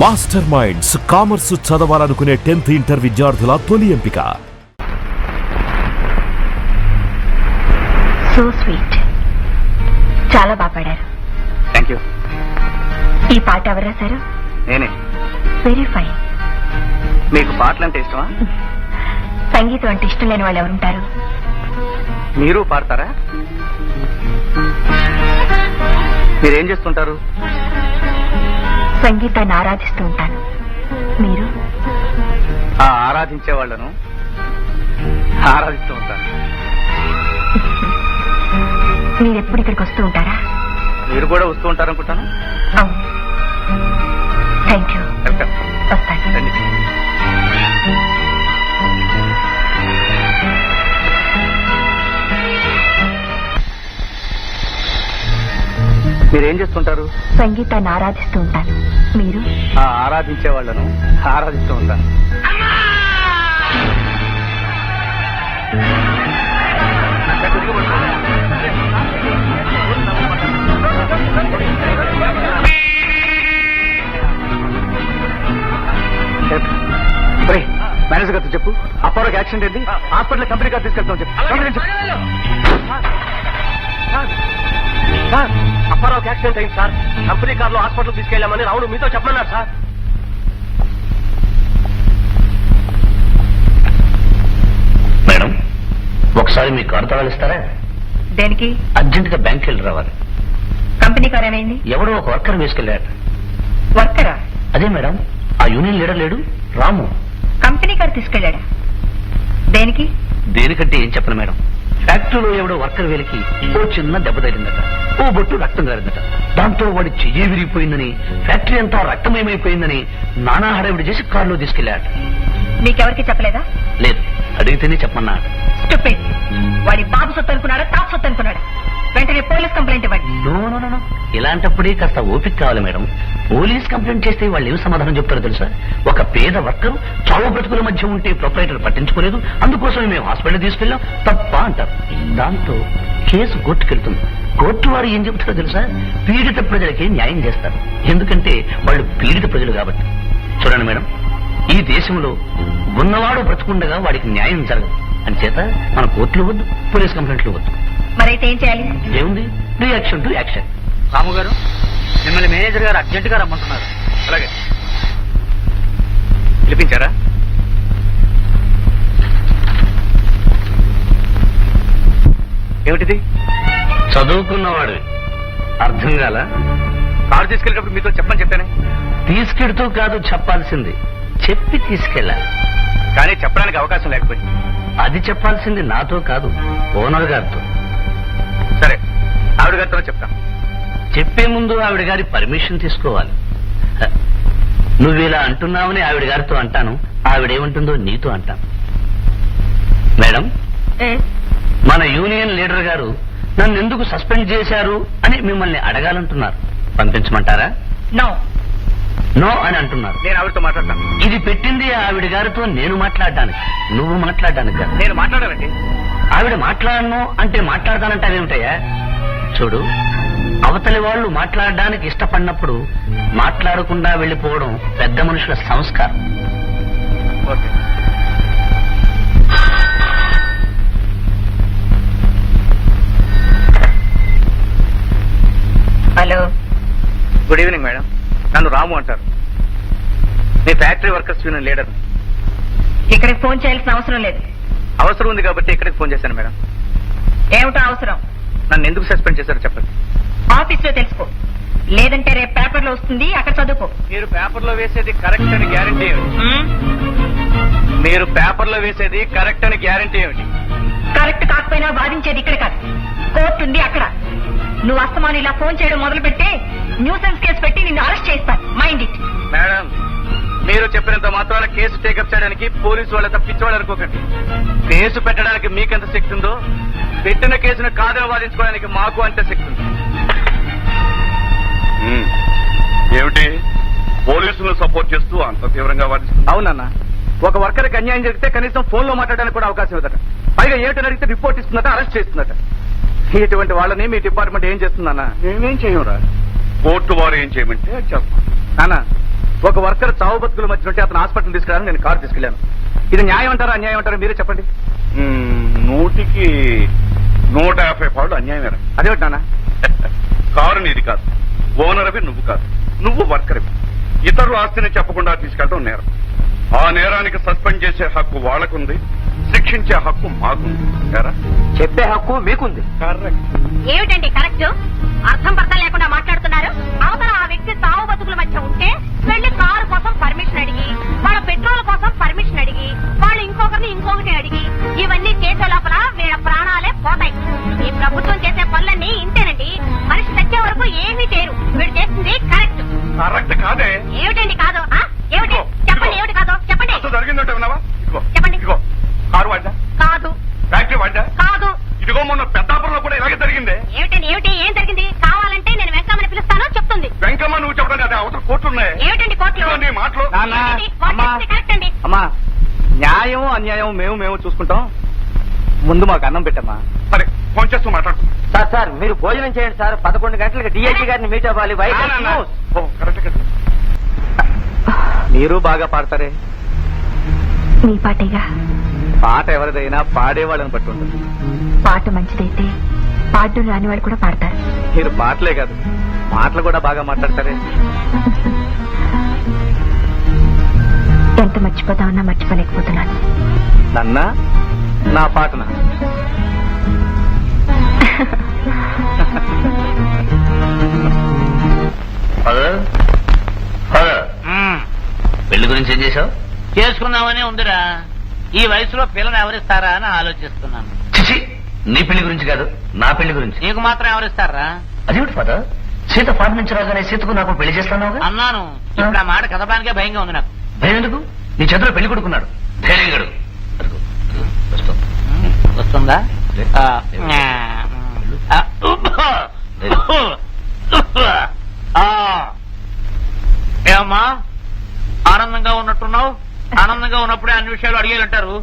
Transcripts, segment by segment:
Master minds commerce చదవాలనుకునే 10th inter విద్యార్థుల తొలి ఎంపిక. సో స్వీట్, చాలా బాగా పాడారు. Thank you. ఈ పాట ఎవరు రాశారు? నేనే. Very fine. మీకు పాటలు అంటే ఇష్టమా? సంగీతం అంటే ఇష్టం లేని వాళ్ళు ఎవరుంటారు? మీరు పాడతారా? మీరేం చేస్తుంటారు? సంగీతాన్ని ఆరాధిస్తూ ఉంటాను. మీరు? ఆరాధించే వాళ్ళను ఆరాధిస్తూ ఉంటాను. మీరు ఎప్పుడు ఇక్కడికి వస్తూ ఉంటారా? మీరు కూడా వస్తూ ఉంటారనుకుంటాను. అవును. Thank you. వెల్కమ్. వస్తాను. రండి. మీరేం చేస్తుంటారు? సంగీతాన్ని ఆరాధిస్తూ ఉంటాను. మీరు? ఆరాధించే వాళ్ళను ఆరాధిస్తూ ఉంటాను. మేనేజర్ గారితో చెప్పు, అప్పారోకి యాక్సిడెంట్ అయింది, హాస్పిటల్ కంపెనీ గారు తీసుకెళ్తాం చెప్పు. సార్, అప్పారావుకి యాక్సిడెంట్ అయింది సార్. కంపెనీ కార్లో హాస్పిటల్ తీసుకెళ్లామని రావుడు మీతో చెప్పమన్నారు సార్. మేడం, ఒకసారి మీ కారు తాళిస్తారా? దేనికి? అర్జెంట్ గా బ్యాంక్ వెళ్ళి రావాలి. కంపెనీ కార్ ఏమైంది? ఎవడో ఒక వర్కర్ వేసుకెళ్ళాడు. వర్కరా? అదే మేడం, ఆ యూనియన్ లీడర్ లేడు రాము. Company car తీసుకెళ్ళాడా? దేనికి? దేనికంటే ఏం చెప్పను మేడం, ఫ్యాక్టరీలో ఎవడో వర్కర్ వేలికి ఓ చిన్న దెబ్బ తగిలిందట, ఓ బొట్టు రక్తం గారిందట. దాంతో వాడి చెయ్యి విరిగిపోయిందని, ఫ్యాక్టరీ అంతా రక్తమయమైపోయిందని నానా హడావిడి చేసి కారులో తీసుకెళ్లాడు. మీకెవరికి చెప్పలేదా? లేదు, అడిగితేనే చెప్పమన్నాడు. స్టూపిడ్. వాడి బాబు సొత్తు అనుకున్నాడా, తాపు సొత్తు అనుకున్నాడా? వెంటనే పోలీస్ కంప్లైంట్ ఇవ్వండి. నో, ఇలాంటప్పుడే కాస్త ఓపిక కావాలి మేడం. పోలీస్ కంప్లైంట్ చేస్తే వాళ్ళు ఏం సమాధానం చెప్తారో తెలుసా? ఒక పేద వర్కర్ చావు బ్రతుకుల మధ్య ఉంటే ప్రొపరైటర్ పట్టించుకోలేదు, అందుకోసం మేము హాస్పిటల్ తీసుకెళ్ళాం, తప్ప అంటారు. దాంతో కేసు కోర్టుకెళ్తుంది. కోర్టు వారు ఏం చెబుతారో తెలుసా? పీడిత ప్రజలకి న్యాయం చేస్తారు, ఎందుకంటే వాళ్ళు పీడిత ప్రజలు కాబట్టి. చూడండి మేడం, ఈ దేశంలో ఉన్నవాడు బ్రతుకుండగా వాడికి న్యాయం జరగదు. అంచేత మన కోర్టులు వద్దు, పోలీస్ కంప్లైంట్లు వద్దు. మరైతే ఏం చేయాలి? ఏముంది, రియాక్షన్ టు యాక్షన్. రాము గారు, మిమ్మల్ని మేనేజర్ గారు అర్జెంట్ గా రమ్మంటున్నారు. అలాగే పిలిపించారా? ఏమిటిది? చదువుకున్నవాడు అర్థం కాల? కారు తీసుకెళ్ళేటప్పుడు మీతో చెప్పని చెప్పానే. తీసుకెడుతూ కాదు చెప్పాల్సింది, చెప్పి తీసుకెళ్ళాలి. కానీ చెప్పడానికి అవకాశం లేకపోయింది. అది చెప్పాల్సింది నాతో కాదు, ఓనర్ గారితో. సరే, ఆవిడ గారితో చెప్తాం. చెప్పే ముందు ఆవిడ గారి పర్మిషన్ తీసుకోవాలి. నువ్వు ఇలా అంటున్నావని ఆవిడ గారితో అంటాను, ఆవిడేమంటుందో నీతో అంటాను. మేడం, మన యూనియన్ లీడర్ గారు నన్ను ఎందుకు సస్పెండ్ చేశారు అని మిమ్మల్ని అడగాలంటున్నారు. పంపించమంటారా? నో అని అంటున్నారు. నేను ఆవిడతో మాట్లాడతాను. ఇది పెట్టింది ఆవిడ గారితో నేను మాట్లాడడానికి, నువ్వు మాట్లాడడానికి కాదు. నేను మాట్లాడాలండి. ఆవిడ మాట్లాడను అంటే మాట్లాడతానంటే అదేమిటయ్యా? చూడు, అవతలి వాళ్ళు మాట్లాడడానికి ఇష్టపడినప్పుడు మాట్లాడకుండా వెళ్లిపోవడం పెద్ద మనుషుల సంస్కారం. Okay. Hello, good evening madam. నన్ను రాము అంటారు. మీ ఫ్యాక్టరీ వర్కర్స్ యూనియన్ లీడర్. ఇక్కడికి ఫోన్ చేయాల్సిన అవసరం లేదు. అవసరం ఉంది కాబట్టి ఇక్కడికి ఫోన్ చేశాను మేడం. ఏమిటో అవసరం? నన్ను ఎందుకు సస్పెండ్ చేశారో చెప్పండి. ఆఫీస్ లో తెలుసుకో, లేదంటే రేపు పేపర్ లో వస్తుంది, అక్కడ చదువుకో. మీరు పేపర్లో వేసేది కరెక్ట్ అని గ్యారంటీ ఏమిటి? మీరు పేపర్లో వేసేది కరెక్ట్ అని గ్యారంటీ ఏమిటి? కరెక్ట్ కాకపోయినా వాదించేది ఇక్కడ కాదు, కోర్టు ఉంది అక్కడ. నువ్వు అస్తమాను ఇలా ఫోన్ చేయడం మొదలు పెడితే న్యూసెన్స్ కేసు పెట్టి నిన్ను అరెస్ట్ చేస్తాను. Mind it. మేడం, మీరు చెప్పినంత మాత్రాన కేసు టేకప్ చేయడానికి పోలీసు వాళ్ళ తప్పించేవాళ్ళు అనుకోకండి. కేసు పెట్టడానికి మీకెంత శక్తి ఉందో, పెట్టిన కేసును కాదని వాదించుకోవడానికి మాకు అంతే శక్తి ఉంది. ఏమిటి, పోలీసులను సపోర్ట్ చేస్తూ అంత తీవ్రంగా వాదిస్తుంది? అవునన్నా, ఒక వర్కర్కి అన్యాయం జరిగితే కనీసం ఫోన్ లో మాట్లాడడానికి కూడా అవకాశం ఇవ్వదట. పైగా ఏమిటని అడిగితే రిపోర్ట్ ఇస్తుందట, అరెస్ట్ చేస్తుందట. ఇటువంటి వాళ్ళని మీ డిపార్ట్మెంట్ ఏం చేస్తుందన్నా? మేమేం చేయరా, కోర్టు వారు ఏం చేయమంటే చేస్తాం. అన్నా, ఒక వర్కర్ చావు బతుకుల మధ్య ఉంటే అతను హాస్పిటల్ తీసుకెళ్ళాను, నేను కారు తీసుకెళ్లాను. ఇది న్యాయం అంటారా అన్యాయం అంటారా మీరే చెప్పండి. 100కి 150 పాళ్ళు అన్యాయమేరా. అదేమిటి నాన్న? కారు నీది కాదు, ఓనర్ అవి నువ్వు కాదు, నువ్వు వర్కర్. ఇతరుల ఆస్తిని చెప్పకుండా తీసుకెళ్ళడం నేరం. ఆ నేరానికి సస్పెండ్ చేసే హక్కు వాళ్ళకుంది, శిక్షించే హక్కు మాకుంది. చెప్పే హక్కు మీకుంది. ఏమిటండి కరెక్ట్? అర్థం పర్థం లేకుండా మాట్లాడుతున్నారు. అవతల ఆ వ్యక్తి తావు బతుకుల మధ్య ఉంటే వెళ్లి కారు కోసం పర్మిషన్ అడిగి, వాళ్ళ పెట్రోల్ కోసం పర్మిషన్ అడిగి, వాళ్ళు ఇంకొకరిని ఇంకొకటి అడిగి, ఇవన్నీ చేసే లోపల వీళ్ళ ప్రాణాలే పోతాయి. ఈ ప్రభుత్వం చేసే పనులన్నీ ఇంతేనండి. మనిషి తెచ్చే వరకు ఏమీ చేయరు. వీడు చేసింది కరెక్ట్. కరెక్ట్ కాదే. ఏమిటండి కాదు? ఏమిటి చెప్పండి, ఏమిటి కాదో చెప్పండి. జరిగిందంటే విన్నావా? చెప్పండి. ఇదిగో కారు వాడ్డా కాదు. ఫ్యాక్టరీ వాడ్డా కాదు. ఇదిగో మొన్న పెద్దాపురంలో కూడా ఇలాగే జరిగిందే. ఏమిటండి ఏమిటి? ఏం జరిగింది? కావాలంటే నేను వెంకమ్మని పిలుస్తాను, చెప్తుంది. వెంకమ్మ నువ్వు చెప్పండి, అదే అవతల కోర్టులున్నాయి. ఏమిటండి కోర్టులో? నీ మాటలు. కరెక్ట్ అండి. అమ్మా, న్యాయం అన్యాయం మేము చూసుకుంటాం. ముందు మాకు అన్నం పెట్టమ్మా. సరే ఫోన్ చేస్తూ మాట్లాడుతున్నాం. సార్ మీరు భోజనం చేయండి సార్. 11 గంటలకు డిఐజీ గారిని మీట్ అవ్వాలి. కరెక్ట్. మీరు బాగా పాడతారే. మీ పాటేగా. పాట ఎవరిదైనా పాడేవాళ్ళని బట్టి ఉంటుంది. పాట మంచిదైతే పాటలు రాని వాళ్ళు కూడా పాడతారు. మీరు పాటలే కాదు, మాటలు కూడా బాగా మాట్లాడతారే. ఎంత మర్చిపోతామన్నా మర్చిపోలేకపోతున్నాను. నన్నా నా పాటనా? పెళ్లి గురించి ఏం చేశావు? చేసుకుందామని ఉందిరా. ఈ వయసులో పిల్లని ఎవరిస్తారా అని ఆలోచిస్తున్నాను. చిచి, నీ పెళ్లి గురించి కాదు, నా పెళ్లి గురించి. నీకు మాత్రం ఎవరిస్తారా? అదేమిటి ఫాదర్, సీత ఫారెన్ నుంచి రాగానే సీతకు నాకు పెళ్లి చేస్తాను అన్నాను. ఇప్పుడు ఆ మాట కదపానికే భయంగా ఉంది నాకు. భయం ఎందుకు? నీ చేతిలో పెళ్లి కొడుకున్నాడు, ధైర్యంగాడు. వస్తుందా? ఏమమ్మా ఆనందంగా ఉన్నట్టున్నావు? ఆనందంగా ఉన్నప్పుడే అన్ని విషయాలు అడిగేయాలంటారు.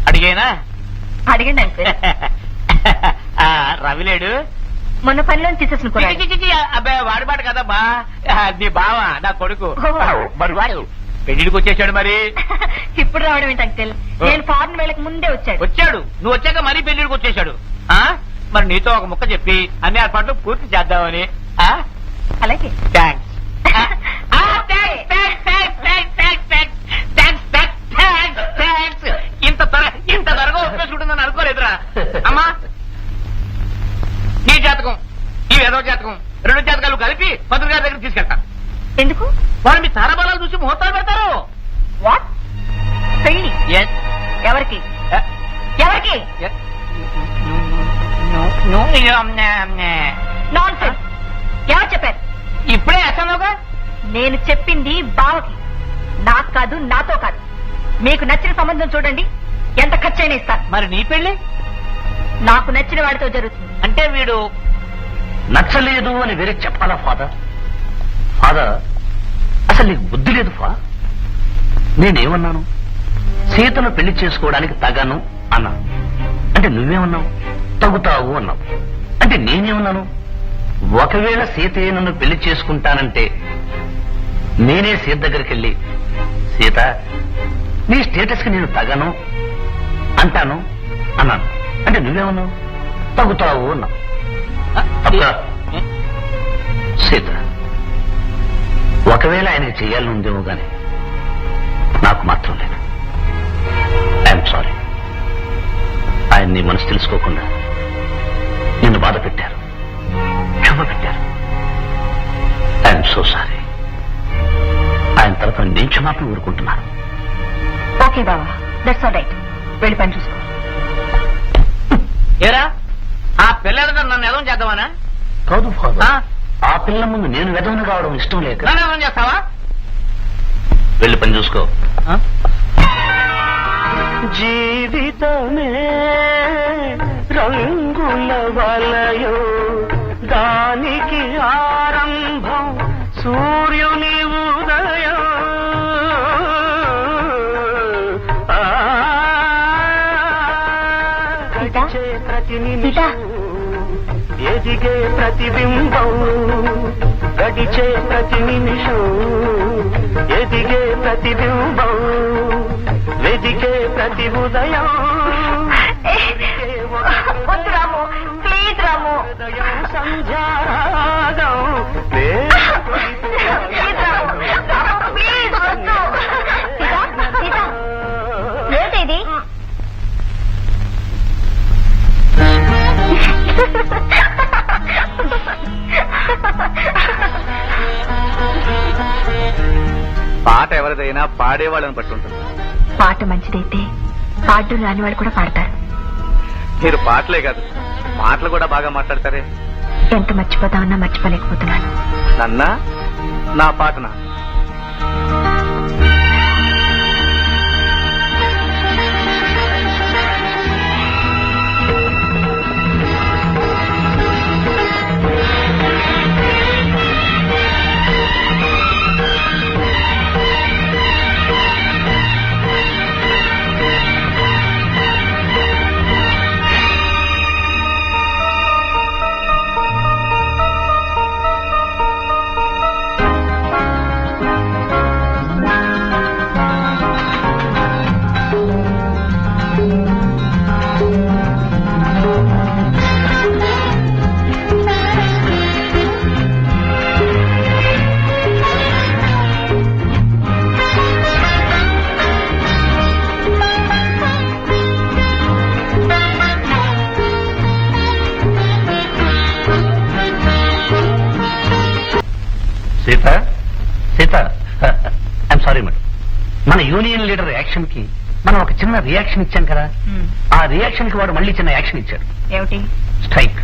అడిగేనా? అడిగండి అంకుల్. రవిలేడు మొన్న పనిలో తీసేసిన కూడా. అబ్బాయి వాడిపాటు కదమ్మా, నీ బావ నా కొడుకు. ఓహో. మరి వాడు పెళ్లిడికి వచ్చేసాడు. మరి ఇప్పుడు రావడం ఏంటి అంకుల్? నేను ఫారెన్ వెళ్ళక ముందే వచ్చాడు. వచ్చాడు, నువ్వు వచ్చాక మరీ పెళ్లిడికి వచ్చేసాడు. మరి నీతో ఒక ముక్క చెప్పి అన్ని ఏర్పాట్లు పూర్తి చేద్దామని. అలాగే. థ్యాంక్స్. ఇంత త్వరగా ఉపయోగించుకుంటుందని అనుకోలేదురా. అమ్మా నీ జాతకం, ఈ ఏదో జాతకం, 2 జాతకాలు కలిపి మంత్రి గారి దగ్గర తీసుకెళ్తా. ఎందుకు? వాళ్ళు మీ తారాబలాలు చూసి ముహూర్తాలు పెడతారు. వాట్? పెళ్లి ఎవరికి? ఎవరికి? Non sense. ఎవరు చెప్పారు? ఇప్పుడే అసలుగా నేను చెప్పింది బావకి, నాకు కాదు, నాతో కాదు. మీకు నచ్చిన సంబంధం చూడండి, ఎంత ఖర్చైనా ఇస్తాను. మరి నీ పెళ్లి నాకు నచ్చిన వాడితో జరుగుతుంది. అంటే వీడు నచ్చలేదు అని వేరే చెప్పాలా ఫాదర్? ఫాదర్, అసలు నీకు బుద్ధి లేదు ఫా. నేనేమన్నాను? సీతను పెళ్లి చేసుకోవడానికి తగను అన్నా. అంటే నువ్వేమన్నావు? తగుతావు అన్నావు. అంటే నేనేమన్నాను? ఒకవేళ సీతయ్య నన్ను పెళ్లి చేసుకుంటానంటే నేనే సీత దగ్గరికి వెళ్ళి, సీత నీ స్టేటస్ కి నేను తగను అంటాను అన్నాను. అంటే నువ్వేమన్నావు? తగుతావు అన్నావు. సీత, ఒకవేళ ఆయనకి చెయ్యాలని ఉందేమో గాని నాకు మాత్రం లేదు. I'm sorry. ఆయన నీ మనసు తెలుసుకోకుండా నిన్ను బాధ పెట్టారు, క్షమ పెట్టారు. I'm so sorry. ఆయన తరఫున నేను క్షమాపణ ఊరుకుంటున్నాను. ఓకే బావా, దట్స్ ఆల్ రైట్. వెళ్ళి పని చూసుకో. ఏరా ఆ పిల్లలతో నన్ను ఎదవం చేద్దామనా? కాదు ఫాదర్, ఆ పిల్ల ముందు నేను వెదవను కావడం ఇష్టం లేక. నన్ను ఎదవం చేస్తావా? వెళ్ళి పని చూసుకో. జీవితమే రంగుల వలయో, దానికి ఆరంభం సూర్యుని ఉదయం. ప్రతి నిమిషం ఎదిగే ప్రతిబింబం గడిచే ప్రతి నిమిషం ఎదిగే ప్రతిబింబం వెదికే ప్రతి ఉదయం వద్దు రాము, ప్లీజ్ రాము. సంధ్యారాగం ప్లీజ్ రాము, ప్లీజ్ వద్దు. సీత, ఏంటిది? పాట ఎవరిదైనా పాడేవాళ్ళని బట్టి ఉంటుంది. పాట మంచిదైతే పాటలు రాని వాళ్ళు కూడా పాడతారు. మీరు పాటలే కాదు మాటలు కూడా బాగా మాట్లాడతారే. ఎంత మర్చిపోతామన్నా మర్చిపోలేకపోతున్నాను. నన్నా నా పాటనా? Sita Sita, I'm sorry madam. మన యూనియన్ లీడర్ యాక్షన్ కి మనం ఒక చిన్న రియాక్షన్ ఇచ్చాం కదా, ఆ రియాక్షన్ కి వాడు మళ్ళీ చిన్న యాక్షన్ ఇచ్చాడు. ఏమిటి? స్ట్రైక్.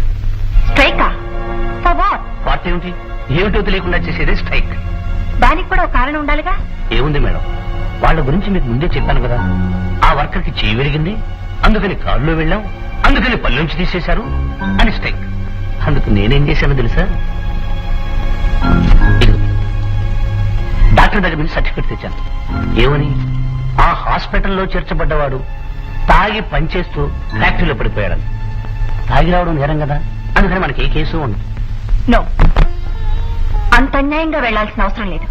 స్ట్రైకా? For what? వాట్ ఏమిటి? ఏమిటో తెలియకుండా చేసేది స్ట్రైక్. దానికి కూడా ఒక కారణం ఉండాలిగా. ఏముంది మేడం, వాళ్ళ గురించి మీకు ముందే చెప్పాను కదా. ఆ వర్కర్ కి చేయి విరిగింది, అందుకని కారులో వెళ్ళాం, అందుకని పల్లెంచి తీసేశారు అని స్ట్రైక్. అందుకు నేనేం చేశానో తెలుసా? డాక్టర్ దగ్గర నుంచి సర్టిఫికెట్ తెచ్చాను. ఏమని? ఆ హాస్పిటల్లో చేర్చబడ్డవాడు తాగి పనిచేస్తూ ఫ్యాక్టరీలో పడిపోయాడని. తాగి రావడం నేరం కదా, అందుకని మనకి ఏ కేసు ఉండదు. నో, అంత అన్యాయంగా వెళ్లాల్సిన అవసరం లేదు.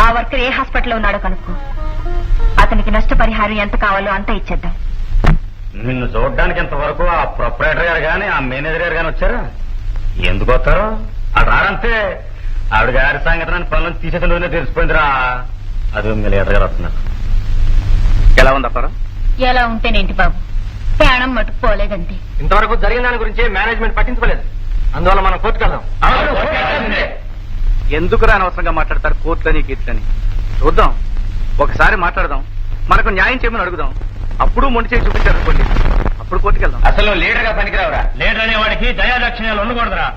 ఆ వర్కర్ ఏ హాస్పిటల్లో ఉన్నాడో కనుక్కో, అతనికి నష్టపరిహారం ఎంత కావాలో అంత ఇచ్చేద్దాం. నిన్ను చూడడానికి ఇంతవరకు ఆ ప్రొపరేటర్ గారు గాని ఆ మేనేజర్ గారు గాని వచ్చారా? ఎందుకు వస్తారు? అది రారంతే. ఆవిడ గారి సంగతి పనులను తీసేతలోనే తెలిసిపోయిందిరా. అది మీ లీడర్ గారు వస్తున్నారు. ఎలా ఉంది అప్పారా? ఎలా ఉంటేనేంటి బాబు, ప్రాణం మటుకు పోలేదంతే. ఇంతవరకు జరిగిన దాని గురించి మేనేజ్మెంట్ పట్టించుకోలేదు, అందువల్ల మనం కోర్టుకు వెళ్దాం. ఎందుకు అనవసరంగా మాట్లాడతారు కోర్టులని గీట్లని? చూద్దాం, ఒకసారి మాట్లాడదాం, మనకు న్యాయం చేయమని అడుగుదాం. అప్పుడు మొండి చేసి చూపించారు అనుకోండి, అప్పుడు కోర్టుకు వెళ్దాం. అసలు లీడర్ గా పనికిరావురా. లీడర్ అనే వాడికి దయాదక్షిణాలు ఉండకూడదురా.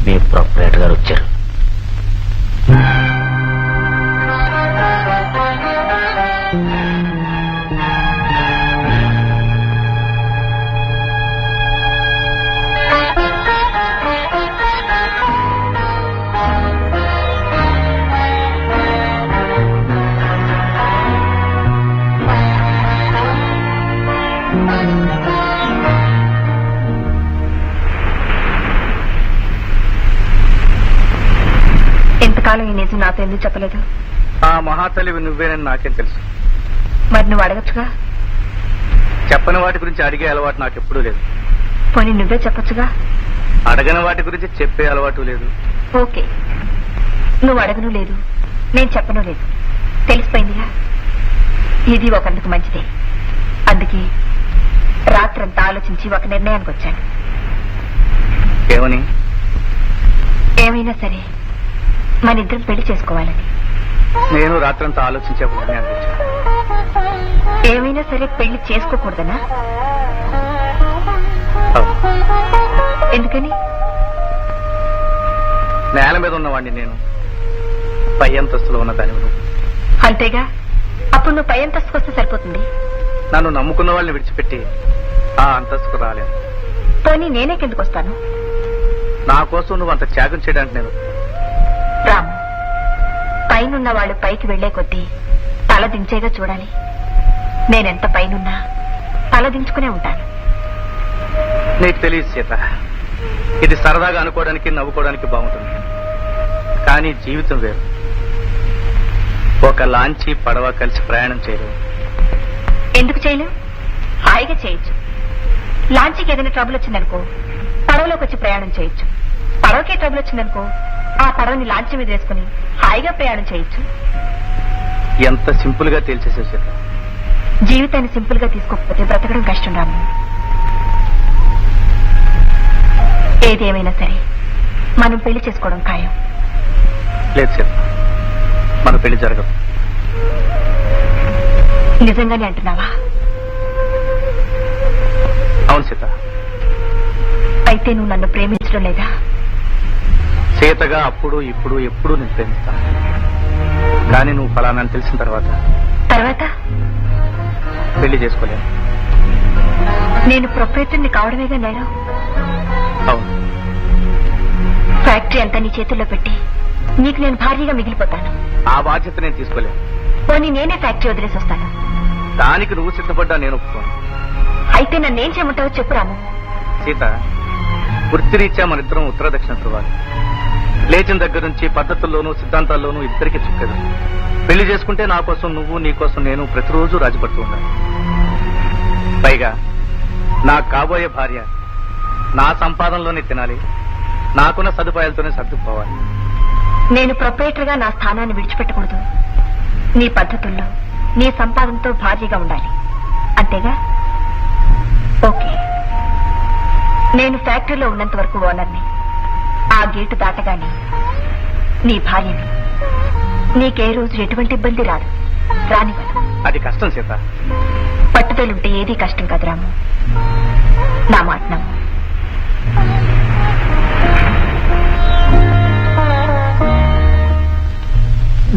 మీ ప్రొపరేటర్ గారు వచ్చారు. ఎంతకాలం ఈ నిజం నాతో ఎందుకు చెప్పలేదు? ఆ మహాతల్లివి నువ్వేనని నాకేం తెలుసు. మరి నువ్వు అడగచ్చుగా. చెప్పని వాటి గురించి అడిగే అలవాటు నాకు ఎప్పుడూ లేదు. పోనీ నువ్వే చెప్పచ్చుగా. అడగని వాటి గురించి చెప్పే అలవాటు లేదు. ఓకే, నువ్వు అడగను లేదు, నేను చెప్పను లేదు, తెలిసిపోయిందిగా. ఇది ఒకందుకు మంచిదే. అందుకే రాత్రంతా ఆలోచించి ఒక నిర్ణయానికి వచ్చాను. ఏమని? ఏమైనా సరే మన ఇద్దరం పెళ్లి చేసుకోవాలని. నేను రాత్రంతా ఆలోచించే ఒక నిర్ణయానికి వచ్చాను. ఏమైనా సరే పెళ్లి చేసుకోకూడదనా? అవును. ఎందుకని? నేల మీద ఉన్నవాడిని నేను, పై అంతస్తులో ఉన్న దాని నువ్వు. అంతేగా, అప్పుడు నువ్వు పై అంతస్తుకు వస్తే సరిపోతుంది. నన్ను నమ్ముకున్న వాళ్ళని విడిచిపెట్టి ఆ అంతస్తుకు రాలేను. పోనీ నేనే కిందకు వస్తాను. నా కోసం నువ్వు అంత త్యాగం చేయడానికి నేను. రాము, పైనున్న వాళ్ళు పైకి వెళ్లే కొద్దీ తల దించేగా చూడాలి. నేనెంత పైనున్నా తల దించుకునే ఉంటాను. నీకు తెలియదు సీత, ఇది సరదాగా అనుకోవడానికి నవ్వుకోవడానికి బాగుంటుంది, కానీ జీవితం వేరు. ఒక లాంచీ పడవ కలిసి ప్రయాణం చేయలేదు. ఎందుకు చేయలేం? హాయిగా చేయొచ్చు. లాంచీకి ఏదైనా ట్రబుల్ వచ్చిందనుకో పడవలోకి వచ్చి ప్రయాణం చేయొచ్చు. పడవకే ట్రబుల్ వచ్చిందనుకో ఆ పడవని లాంచీ మీద వేసుకుని హాయిగా ప్రయాణం చేయొచ్చు. ఎంత సింపుల్ గా తేల్చేసే సీత. జీవితాన్ని సింపుల్ గా తీసుకోకపోతే బ్రతకడం కష్టం రాము. ఏదేమైనా సరే మనం పెళ్లి చేసుకోవడం ఖాయం. లేదు సీత, మన పెళ్లి జరగదు. నిజంగానే అంటున్నావా? అవును సీత. అయితే నువ్వు నన్ను ప్రేమించడం లేదా? సీతగా అప్పుడు ఇప్పుడు ఎప్పుడు నేను ప్రేమిస్తాను. కానీ నువ్వు ఫలానా తెలిసిన తర్వాత పెళ్లి చేసుకోలేను. నేను ప్రొపరేటర్ని కావడమేగా నేను. అవును. ఫ్యాక్టరీ అంతా నీ చేతుల్లో పెట్టి నీకు నేను భారీగా మిగిలిపోతాను. ఆ బాధ్యత నేను తీసుకోలేను. పోనీ నేనే ఫ్యాక్టరీ వదిలేసి వస్తాను. దానికి నువ్వు సిద్ధపడ్డా నేను ఒప్పుకోను. అయితే నన్నేం చేయమంటావో చెప్పు రాము. సీత, వృత్తిరీత్యా మన ఇద్దరం ఉత్తర దక్షిణ ధృవాలు. లేచిన దగ్గర నుంచి పద్ధతుల్లోనూ సిద్ధాంతాల్లోనూ ఇద్దరికి చిక్కదు. పెళ్లి చేసుకుంటే నా కోసం నువ్వు, నీ కోసం నేను ప్రతిరోజు రాజుపడుతూ ఉండాలి. పైగా నా కాబోయే భార్య నా సంపాదనలోనే తినాలి, నాకున్న సదుపాయాలతోనే సర్దుకుపోవాలి. నేను ప్రొపరేటర్ గా నా స్థానాన్ని విడిచిపెట్టకూడదు. నీ పద్ధతుల్లో నీ సంపాదనతో భార్యగా ఉండాలి, అంతేగా? ఓకే. నేను ఫ్యాక్టరీలో ఉన్నంత వరకు ఓనర్ని. ఆ గేటు దాటగానే నీ భార్యని. నీకే రోజు ఎటువంటి ఇబ్బంది రాదు. రానివ్వను. అది కష్టం సీత. పట్టుదలుంటే ఏదీ కష్టం కాదు రాము. నా మాట నమ్ము.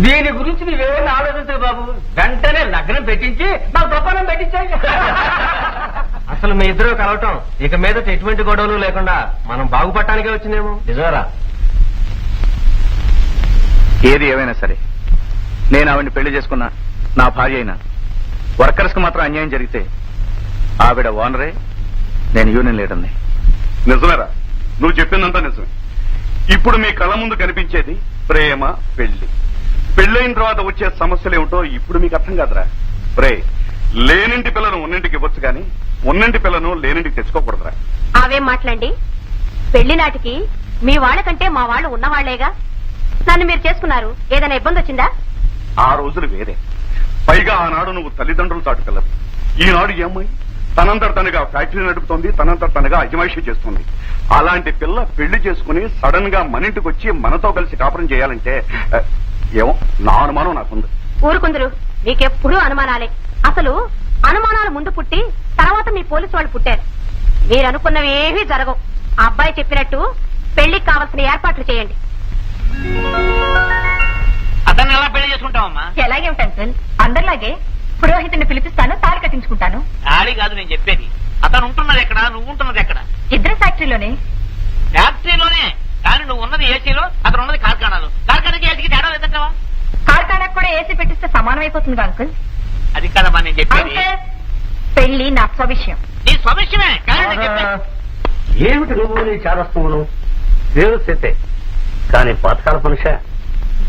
దీని గురించి నువ్వేమైనా ఆలోచించు బాబు. వెంటనే లగ్నం పెట్టించి నాకు గొప్పనం పెట్టించాయి. అసలు మీ ఇద్దరు కలవటం ఇక మీద ఎటువంటి గొడవలు లేకుండా మనం బాగుపడటానికే వచ్చిందేమో. నిజమరా? ఏది ఏమైనా సరే నేను ఆవిడ్ని పెళ్లి చేసుకున్నా, నా భార్య అయినా వర్కర్స్ కు మాత్రం అన్యాయం జరిగితే ఆవిడ ఓనరే, నేను యూనియన్ లీడర్ని. నిజమేరా, నువ్వు చెప్పిందంతా నిజమే. ఇప్పుడు మీ కళ్ళ ముందు కనిపించేది ప్రేమ, పెళ్లి. పెళ్ళైన తర్వాత వచ్చే సమస్యలేమిటో ఇప్పుడు మీకు అర్థం కాదురా. లేనింటి పిల్లను ఉన్నింటికి ఇవ్వచ్చు కానీ ఉన్నింటి పిల్లను లేనింటికి తెచ్చుకోకూడదురా. అవేం మాట్లాడండి. పెళ్లి నాటికి మీ వాళ్ళకంటే మా వాళ్ళు ఉన్నవాళ్లేగా. నన్ను మీరు చేసుకున్నారు, ఏదైనా ఇబ్బంది వచ్చిందా? ఆ రోజులు వేరే. పైగా ఆనాడు నువ్వు తల్లిదండ్రులు చాటు పిల్లలు. ఈనాడు ఈ అమ్మాయి తనంతట తనగా ఫ్యాక్టరీ నడుపుతోంది, తనంతట తనగా అజమాయిషీ చేస్తుంది. అలాంటి పిల్ల పెళ్లి చేసుకుని సడన్ గా మన ఇంటికి వచ్చి మనతో కలిసి కాపురం చేయాలంటే ఏమో నా అనుమానం నాకుంది. ఊరుకుందరు, మీకెప్పుడూ అనుమానాలే. అసలు అనుమానాలు ముందు పుట్టి తర్వాత మీ పోలీసు వాళ్ళు పుట్టారు. మీరు అనుకున్నవి ఏవీ జరగవు. ఆ అబ్బాయి చెప్పినట్టు పెళ్లికి కావాల్సిన ఏర్పాట్లు చేయండి. అతన్ని ఎలా పెళ్లి చేసుకుంటావమ్మా? ఎలాగే ఉంటాను సార్, అందరిలాగే పురోహితుడిని పిలిపిస్తాను, తాళి కట్టించుకుంటాను. ఖాళీ కాదు నేను చెప్పేది. అతను ఉంటున్నది ఎక్కడ, నువ్వు ఉంటున్నది ఎక్కడ? ఇద్దరు ఫ్యాక్టరీలోనే. ఫ్యాక్టరీలోనే, కానీ నువ్వు ఉన్నది ఏసీలో, అతను ఉన్నది కార్ఖానాలో. కార్ఖానాకి ఏసీకి తేడా లేదంటావా? కార్ఖానాకు కూడా ఏసీ పెట్టిస్తే సమానం అయిపోతుంది అంకుల్. అది కదమ్మా నేను చెప్పేది. అంకుల్, పెళ్లి నా స్వవిషయం. నీ స్వవిషయమే, కానీ నేను చెప్పేది. ఏమిటి నువ్వు నీ చారస్తములు? వేరు సీతే, కానీ పాతకాల మనిషి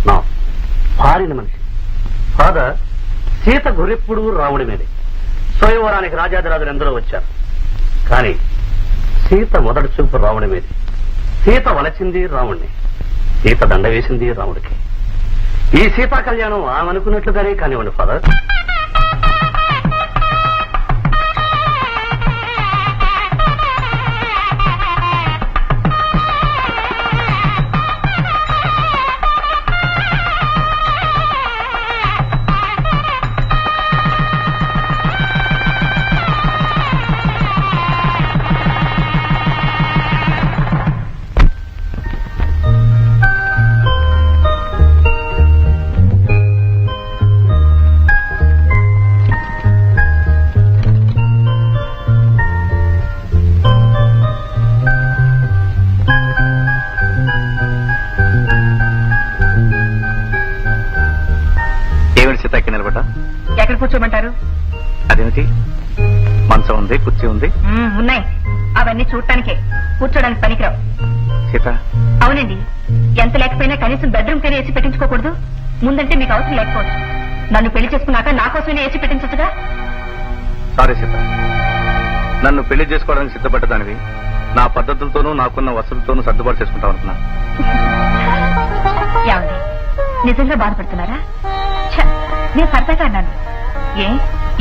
నా భార్యని మనిషి. ఫాదర్, సీత గురెప్పుడు రాముడి మీదే. స్వయంవరానికి రాజాదిరాజులు ఎందరో వచ్చారు, కానీ సీత మొదటి చూపు రాముడి మీదే. సీత వలచింది రాముడిని, సీత దండ వేసింది రాముడికి. ఈ సీతా కళ్యాణం ఆమె అనుకున్నట్లుగానే కానివ్వండి ఫాదర్. సీతకి నిలబడ్డా? ఎక్కడ కూర్చోమంటారు? అదేమిటి, మంచం ఉంది, కుర్చీ ఉంది. ఉన్నాయి. అవన్నీ చూడటానికే, కూర్చోడానికి పనికిరావు. సీత, అవునండి, ఎంత లేకపోయినా కనీసం బెడ్రూమ్ కైనా ఏసీ పెట్టించుకోకూడదు. ముందంటే మీకు అవసరం లేకపోవచ్చు, నన్ను పెళ్లి చేసుకున్నాక నా కోసమే ఏసీ పెట్టించచ్చుగా. సారీ సీత, నన్ను పెళ్లి చేసుకోవడానికి సిద్ధపడ్డదానివి నా పద్ధతులతోనూ నాకున్న వసతులతోనూ సర్దుబాటు చేసుకుంటాం అనుకున్నా. ఏమండి, నిజంగా బాధపడుతున్నారా? ఛ, నేను సరదాగా అన్నాను. ఏ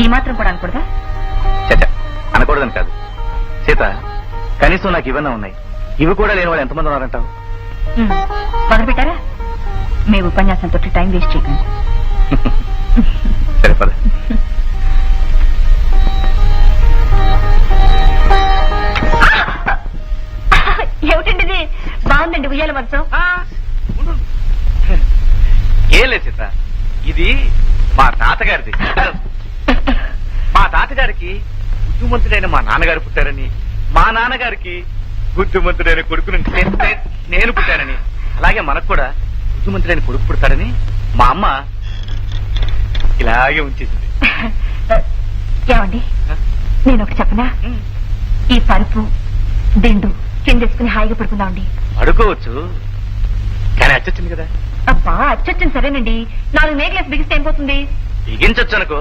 ఈ మాత్రం కూడా అనకూడదా? చచ్చ, అనకూడదని కాదు సీత, కనీసం నాకు ఇవన్నీ ఉన్నాయి. ఇవి కూడా లేని వాళ్ళు ఎంతమంది ఉన్నారంటావు? మొదలు పెట్టారా? మీ ఉపన్యాసంతో టైం వేస్ట్ చేయకండి. సరే పద. ఏమిటండి ఇది? బాగుందండి ఉయ్యాల మంచం. ఏం లేదు సీత, ఇది మా తాతగారిది. మా తాతగారికి బుద్ధిమంతుడైన మా నాన్నగారు పుట్టారని, మా నాన్నగారికి బుద్ధిమంతుడైన కొడుకుని నేను పుట్టారని, అలాగే మనకు కూడా బుద్ధిమంతుడైన కొడుకు పుడతాడని మా అమ్మ ఇలాగే ఉంచేసింది. ఏమండి, నేను ఒకటి చెప్పనా? ఈ పరుపు దిండు కిందేసుకుని హాయిగా పడుకుందామండి. అడుకోవచ్చు, కానీ అచ్చొచ్చింది కదా. అబ్బా, అచ్చొచ్చింది సరేనండి. 4 మేకలేసి బిగిస్తే ఏం పోతుంది? బిగించొచ్చు అనుకో,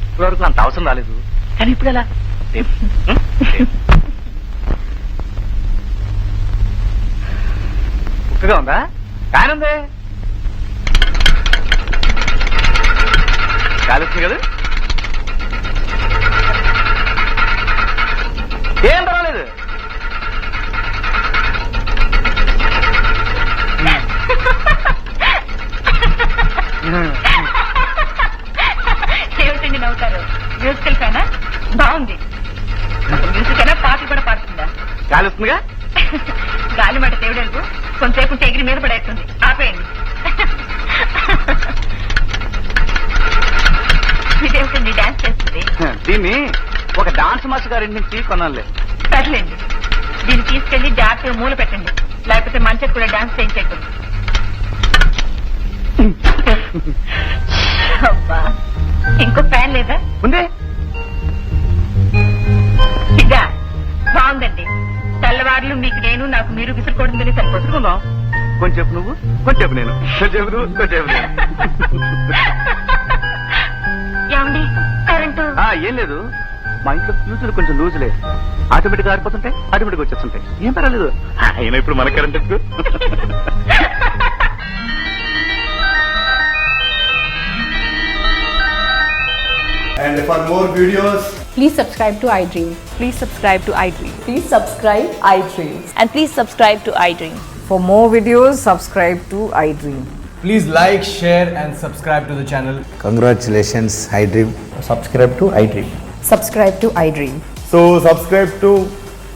ఇప్పటి వరకు అంత అవసరం రాలేదు. కానీ ఇప్పుడు ఎలా? ఉక్కగా ఉందా? ఫ్యాన్ ఉంది, గాలి వస్తుంది కదా. ఏం పర్వాలేదు. ఏమిటండి నవ్వుతారు? మ్యూజికల్ ఫ్యానా? బాగుంది. మ్యూజిక్ అయినా పాటలు కూడా పాడుతుందా? గాలి వస్తుందిగా. గాలి మాట దేవుడనుకో, కొంతసేపు ఎగిరి మీద పడేస్తుంది. ఆపేయండి. ఇదేమిటండి డాన్స్ చేస్తుంది? దీన్ని ఒక డాన్స్ మాస్టర్ గారి నుంచి కొనాలి. సర్లేండి, దీన్ని తీసుకెళ్లి జాగ్రత్తగా మూల పెట్టండి, లేకపోతే మంచిది కూడా డాన్స్ చేయించేట్టుంది. అబ్బా, ఇంకో ఫ్యాన్ లేదా? ఉంది. ఇదా బాగుందండి. తెల్లవారులు మీకు నేను, నాకు మీరు విసురుకోవడం సరిపోతుంది. కొంచెం నువ్వు, కొంచెం నేను, కొంచెం నువ్వు, కొంచెం నేను. ఏమండి కరెంటు? ఏం లేదు, మా ఇంట్లో ఫ్యూజులు కొంచెం లూజు లేదు. ఆటోమేటిక్ ఆడిపోతుంటాయి, ఆటోమేటిక్ వచ్చేస్తుంటాయి. ఏం పర్వాలేదు. అయినా ఇప్పుడు మన కరెంట్ ఎక్కువ. And for more videos, please subscribe to iDream. Please subscribe to iDream. Please subscribe iDream. And please subscribe to iDream. For more videos, subscribe to iDream. please like, share and subscribe to the channel. Congratulations, iDream. Subscribe to iDream. Subscribe to iDream. So subscribe to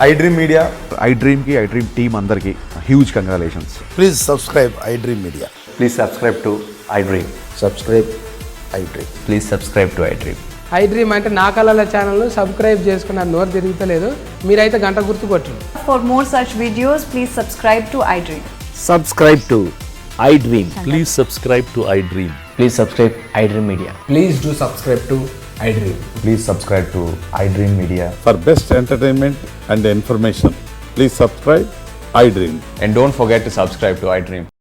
iDream Media. iDream ki iDream team andarki huge congratulations. Please subscribe iDream Media. Please subscribe to iDream. Subscribe iDream. Please subscribe to iDream. iDream అంటే నా కళల channel subscribe చేసుకున్న నోరు తిరుగుతలేదు, మీరైతే గంట గుర్తు కొట్టండి. For more such videos, please subscribe to iDream. Subscribe to iDream. Please subscribe to iDream. Please subscribe iDream Media. Please do subscribe to iDream. Please subscribe to iDream Media. For best entertainment and information, please subscribe iDream. And don't forget to subscribe to iDream.